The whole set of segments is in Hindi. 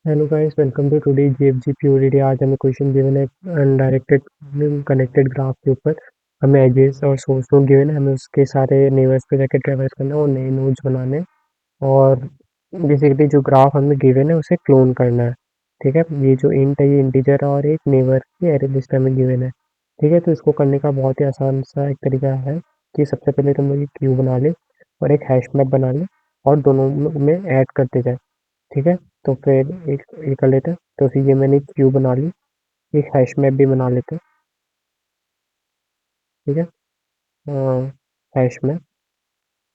Hello guys, welcome to today GFG purity. आज हमें क्वेश्चन गिवन है अनडायरेक्टेड कनेक्टेड ग्राफ के ऊपर। हमें एजेस और सोर्स नोड गिवन है, हमें उसके सारे नेबर्स पे जाके ट्रेवर्स करना है और नए नोड्स बनाने हैं। और बेसिकली जो ग्राफ हमें गिवन है उसे क्लोन करना है। ठीक है, ये जो इंट है ये इंटीजर है और एक नेबर की एरे लिस्ट हमें गिवन है। ठीक है, तो इसको करने का बहुत ही आसान सा एक तरीका है कि सबसे पहले तो हम लोग क्यू बना ले और एक हैश मैप बना ले और दोनों में ऐड करते जाए। ठीक है, तो फिर एक ये कर लेते हैं। तो फिर ये मैंने क्यू बना ली, एक हैश मैप भी बना लेते हैं। ठीक है, हैश मैप।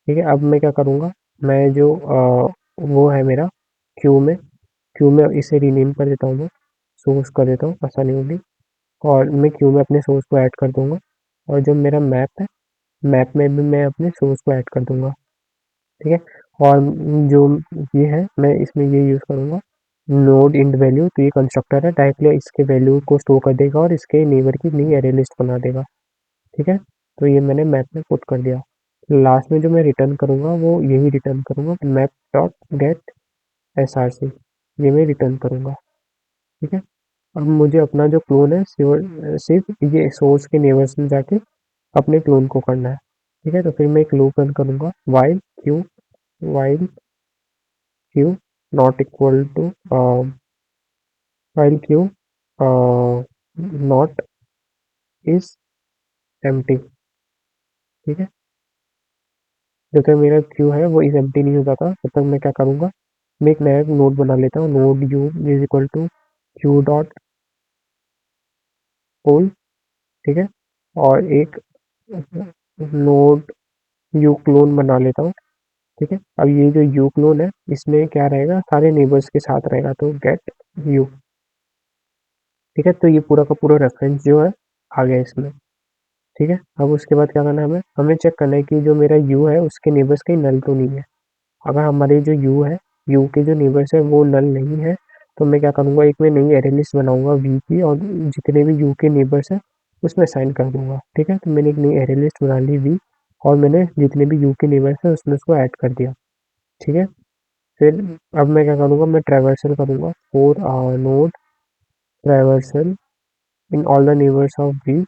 ठीक है, अब मैं क्या करूँगा, मैं जो वो है मेरा क्यू में इसे रीनेम कर देता हूँ, मैं सोर्स कर देता हूँ, आसानी होगी। और मैं क्यू में अपने सोर्स को ऐड कर दूंगा और जो मेरा मैप है, मैप में भी मैं अपने सोर्स को ऐड कर दूंगा। ठीक है, और जो ये है मैं इसमें ये यूज़ करूँगा नोड इंट वैल्यू। तो ये कंस्ट्रक्टर है, डायरेक्टली इसके वैल्यू को स्टोर कर देगा और इसके नेबर की नई एरे लिस्ट बना देगा। ठीक है, तो ये मैंने मैप में पुट कर दिया। लास्ट में जो मैं रिटर्न करूँगा वो यही रिटर्न करूँगा, map dot get S R C. ये मैं रिटर्न करूँगा। ठीक है, अब मुझे अपना जो क्लोन है सिर्फ ये सोर्स के नेबर्स में जाके अपने क्लोन को करना है। ठीक है, तो फिर मैं एक लूप रन करूँगा, while Q not equal to while Q not is empty. ठीक है, जब तक मेरा क्यू है वो इज एम्प्टी नहीं हो जाता तब तक मैं क्या करूँगा, मैं एक नया नोड बना लेता हूँ, node u is equal to q dot poll. ठीक है, और एक नोड यू क्लोन बना लेता हूँ। ठीक है, अब ये जो यू क्लोन है इसमें क्या रहेगा, सारे नेबर्स के साथ रहेगा, तो गेट यू। ठीक है, तो ये पूरा का पूरा रेफरेंस जो है आ गया इसमें। ठीक है, अब उसके बाद क्या करना है, हमें हमें चेक करना है कि जो मेरा यू है उसके नेबर्स कहीं नल तो नहीं है। अगर हमारे जो यू है, यू के जो नेबर्स है वो नल नहीं है, तो मैं क्या करूँगा, एक मैं नई एरे लिस्ट बनाऊंगा वी की और जितने भी यू के नेबर्स हैं उसमें साइन कर दूंगा। ठीक है, तो मैंने एक नई एरे लिस्ट बना ली वी और मैंने जितने भी यू के नेबर्स हैं उसमें उसको ऐड कर दिया। ठीक है, फिर अब मैं क्या करूँगा, मैं ट्रैवर्सल करूँगा for node traversal in all the neighbours of V.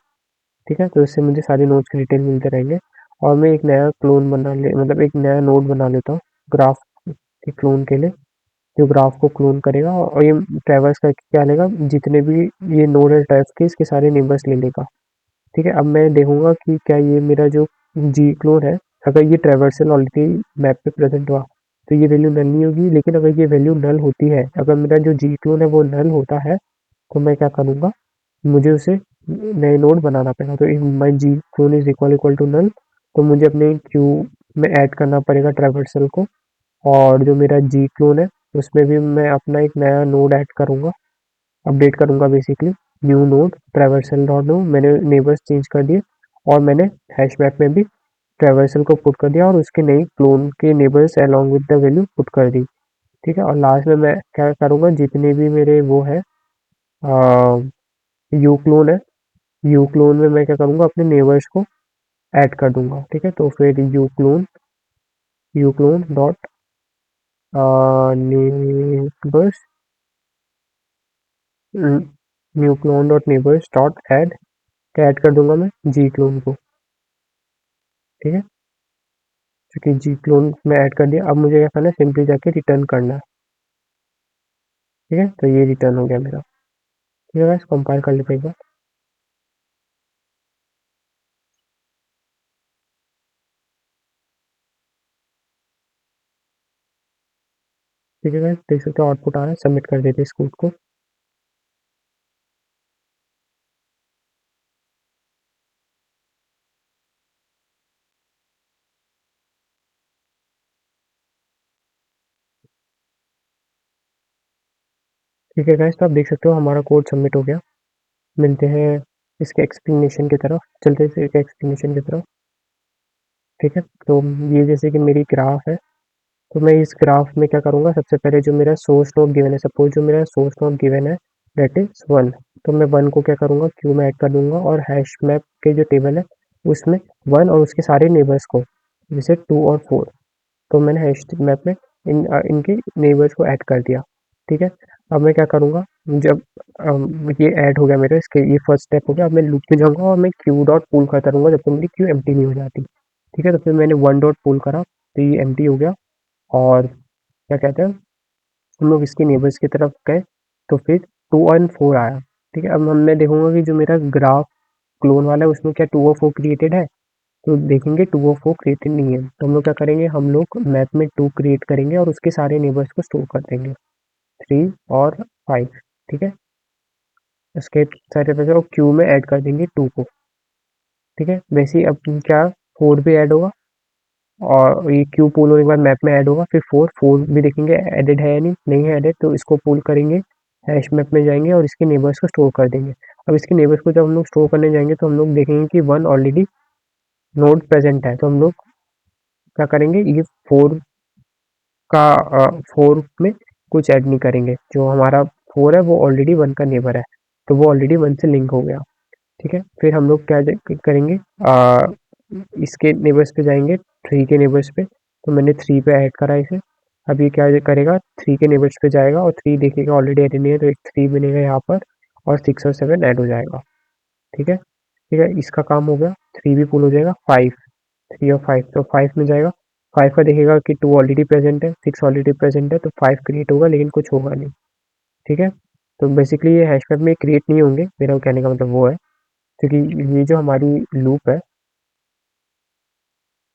ठीक है, तो इससे मुझे सारे नोड्स के डिटेल मिलते रहेंगे। और मैं एक नया क्लोन बना ले मतलब एक नया नोड बना लेता हूँ ग्राफ के क्लोन के लिए, जो ग्राफ को क्लोन करेगा और ये ट्रैवर्स करके क्या लेगा, जितने भी ये नोड है ट्रैवर्स के इसके सारे नेबर्स ले लेगा। ठीक है, अब मैं देखूंगा कि क्या ये मेरा जो जी क्लोन है, अगर ये ट्रैवर्सल ऑलरेडी मैप पे प्रेजेंट हुआ तो ये वैल्यू नल नहीं होगी, लेकिन अगर ये वैल्यू नल होती है, अगर मेरा जो जी क्लोन है वो नल होता है, तो मैं क्या करूँगा, मुझे उसे नए नोड बनाना पड़ेगा। तो my ji clone is equal equal to null, तो मुझे अपने क्यू में ऐड करना पड़ेगा ट्रैवर्सल को। और जो मेरा जी क्लोन है उसमें भी मैं अपना एक नया नोड ऐड करूँगा, अपडेट करूँगा basically. New node traversal dot no, मैंने नेबर्स चेंज कर दिए और मैंने हैश मैप में भी ट्रैवर्सल को पुट कर दिया और उसके नई क्लोन के neighbours along with the value put कर दी। ठीक है, और लास्ट में मैं क्या करूँगा, जितने भी मेरे वो है यू क्लोन है, यू क्लोन में मैं क्या करूँगा, अपने नेबर्स को ऐड कर दूंगा। ठीक है, तो फिर you clone dot neighbours new clone dot neighbours dot add, add कर दूंगा मैं जी क्लोन को। ठीक है, क्योंकि जी क्लोन में ऐड कर दिया, अब मुझे क्या करना है, सिंपली जाके रिटर्न करना है। ठीक है, तो ये रिटर्न हो गया मेरा। ठीक है गाइस, कंपाइल कर लेते हैं एक बार। ठीक है गाइस, देख सकते हो आउटपुट आ रहा है, सबमिट कर देते हैं इस कोड को। ठीक है गाइस, तो आप देख सकते हो हमारा कोड सबमिट हो गया। मिलते हैं इसके एक्सप्लेनेशन की तरफ, चलते हैं इसके एक्सप्लेनेशन की तरफ। ठीक है, तो ये जैसे कि मेरी ग्राफ है, तो मैं इस ग्राफ में क्या करूँगा, सबसे पहले जो मेरा सोर्स नोड गिवन है, सपोज जो मेरा सोर्स नोड गिवन है दैट इज 1, तो मैं 1 को क्या करूँगा, क्यू में ऐड कर दूंगा और हैश मैप के जो टेबल है उसमें 1 और उसके सारे नेबर्स को, जैसे 2 और 4, तो मैंने हैश मैप में इनके नेबर्स को ऐड कर दिया। ठीक है, अब मैं क्या करूँगा, जब ये ऐड हो गया मेरा, इसके ये फर्स्ट स्टेप हो गया। अब मैं लूप में जाऊँगा और मैं क्यू डॉट पुल करता रहूँगा जब तक मेरी क्यू एम्प्टी नहीं हो जाती। ठीक है, तो फिर मैंने वन डॉट पुल करा तो ये एम्प्टी हो गया। और क्या कहते हैं, हम लोग इसके नेबर्स की तरफ गए तो फिर 2 और 4 आया। ठीक है, अब मैं देखूंगा कि जो मेरा ग्राफ क्लोन वाला है उसमें क्या 2 और 4 क्रिएटेड है, तो देखेंगे 2 और 4 क्रिएटेड नहीं है। तो हम लोग क्या करेंगे, हम लोग मैप में 2 क्रिएट करेंगे और उसके सारे नेबर्स को स्टोर कर देंगे, 3 और 5। ठीक है, उसके सारे पैसे और क्यू में ऐड कर देंगे 2 को। ठीक है, वैसे ही अब क्या 4 भी ऐड होगा और ये क्यू पुल होने के बाद मैप में ऐड होगा। फिर 4 भी देखेंगे एडेड है या नहीं है एडेड, तो इसको पुल करेंगे, हैश मैप में जाएंगे और इसके नेबर्स को स्टोर कर देंगे। अब इसके नेबर्स को जब हम लोग स्टोर करने जाएंगे तो हम लोग देखेंगे कि 1 ऑलरेडी नोड प्रेजेंट है, तो हम लोग क्या करेंगे, ये 4 का 4 में कुछ ऐड नहीं करेंगे। जो हमारा 4 है वो ऑलरेडी 1 का नेबर है, तो वो ऑलरेडी 1 से लिंक हो गया। ठीक है, फिर हम लोग क्या करेंगे, इसके नेबर्स पे जाएंगे, 3 के नेबर्स पे। तो मैंने 3 पे ऐड करा इसे। अब ये क्या करेगा, 3 के नेबर्स पे जाएगा और 3 देखेगा ऑलरेडी ऐड नहीं है, तो एक 3 बनेगा यहाँ पर और 6 और 7 ऐड हो जाएगा। ठीक है, ठीक है, इसका काम हो गया। 3 भी पुल हो जाएगा, 5, 3 और 5, तो 5 में जाएगा। 5 का देखेगा कि 2 ऑलरेडी प्रेजेंट है, 6 ऑलरेडी प्रेजेंट है, तो 5 क्रिएट होगा लेकिन कुछ होगा नहीं। ठीक है, तो बेसिकली ये हैश मैप में क्रिएट नहीं होंगे, मेरा कहने का मतलब वो है। क्योंकि ये जो हमारी लूप है,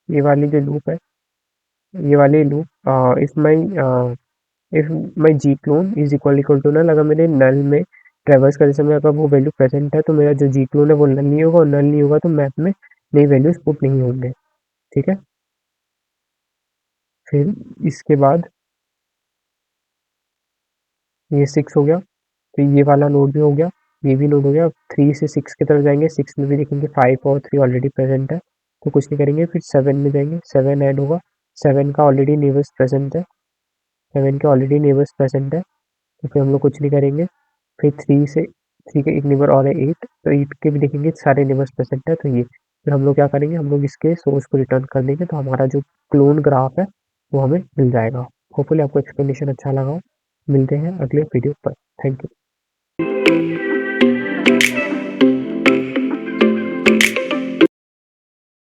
ये वाली जो लूप है, ये वाली loop if my ji clone is equal to null, अगर मेरे नल में ट्रेवर्स करते समय अगर वो वैल्यू प्रेजेंट है तो मेरा जो जी क्लोन है वो नल नहीं होगा, और नल नहीं होगा तो मैप में नई वैल्यूज पुट नहीं होंगे। ठीक है, फिर इसके बाद ये 6 हो गया, तो ये वाला नोड भी हो गया, ये भी नोड हो गया। 3 से 6 की तरफ जाएंगे, 6 में भी देखेंगे 5 और 3 ऑलरेडी प्रेजेंट है, तो कुछ नहीं करेंगे। फिर 7 में जाएंगे, 7 ऐड होगा, 7 का ऑलरेडी नेबर्स प्रेजेंट है, 7 के ऑलरेडी नेबर्स प्रेजेंट है, तो फिर हम लोग कुछ नहीं करेंगे। फिर 3 से 3 का एक नेबर और है 8, तो 8 के भी देखेंगे सारे नेबर्स प्रेजेंट है, तो ये फिर हम लोग क्या करेंगे, हम लोग इसके सोर्स को रिटर्न कर देंगे, तो हमारा जो क्लोन ग्राफ है वो हमें मिल जाएगा। होपफुली आपको एक्सप्लेनेशन अच्छा लगा हो। मिलते हैं अगले वीडियो पर। Thank you.